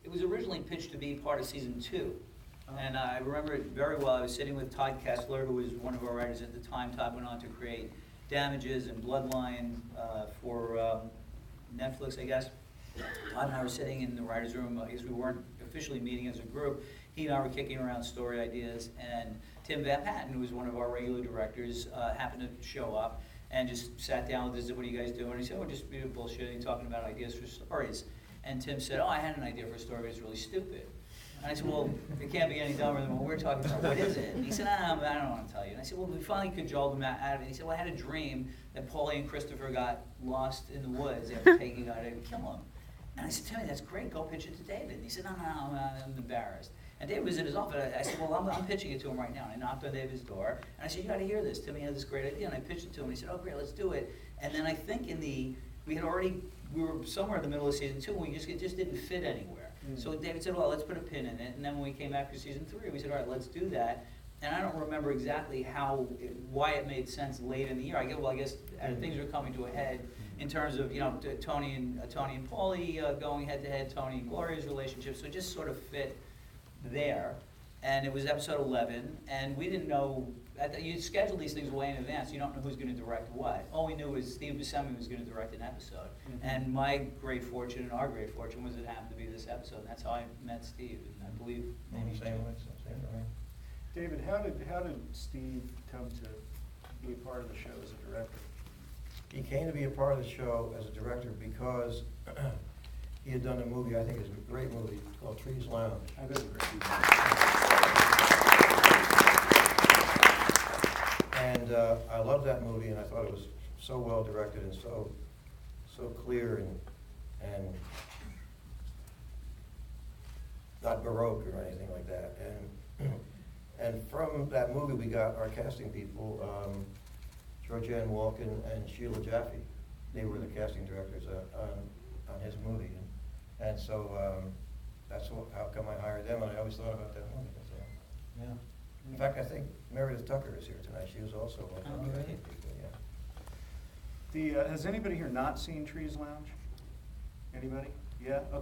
it was originally pitched to be part of season 2. And I remember it very well. I was sitting with Todd Kessler, who was one of our writers at the time. Todd went on to create Damages and Bloodline for Netflix, I guess. Todd and I were sitting in the writer's room. I guess we weren't officially meeting as a group. He and I were kicking around story ideas, and Tim Van Patten, who was one of our regular directors, happened to show up and just sat down with us and said, "What are you guys doing?" And he said, "Oh, just bullshitting, talking about ideas for stories." And Tim said, "Oh, I had an idea for a story, but it's really stupid." And I said, "Well, it can't be any dumber than what we're talking about. What is it?" And he said, I don't want to tell you." And I said, "Well, we finally cajoled him out of it." And he said, "Well, I had a dream that Paulie and Christopher got lost in the woods after taking a guy to kill him." And I said, "Timmy, that's great. Go pitch it to David." And he said, No, I'm embarrassed." And David was in his office. I said, "Well, I'm pitching it to him right now." And I knocked on David's door. And I said, "You got to hear this. Timmy has this great idea." And I pitched it to him. And he said, "Oh, great, let's do it." And then I think we were somewhere in the middle of season 2, and it just didn't fit anywhere. So David said, "Well, let's put a pin in it." And then when we came back for season 3, we said, "All right, let's do that." And I don't remember exactly why it made sense late in the year. I guess things were coming to a head in terms of Tony and Paulie going head to head, Tony and Gloria's relationship. So it just sort of fit there. And it was episode 11, and we didn't know. You schedule these things way in advance. You don't know who's going to direct what. All we knew was Steve Buscemi was going to direct an episode. And my great fortune and our great fortune was it happened to be this episode. And that's how I met Steve. And I believe maybe Same way. David, how did Steve come to be a part of the show as a director? He came to be a part of the show as a director because he had done a movie, I think it's a great movie, called Trees Lounge. I bet it's a great movie. And I loved that movie, and I thought it was so well directed and so clear and not baroque or anything like that. And from that movie, we got our casting people, Georgianne Walken and Sheila Jaffe. They were the casting directors on his movie, and so that's how come I hired them. And I always thought about that movie. So, yeah. In fact, I think Meredith Tucker is here tonight. She was also one of the casting people. Yeah. Has anybody here not seen Trees Lounge? Anybody? Yeah? Okay.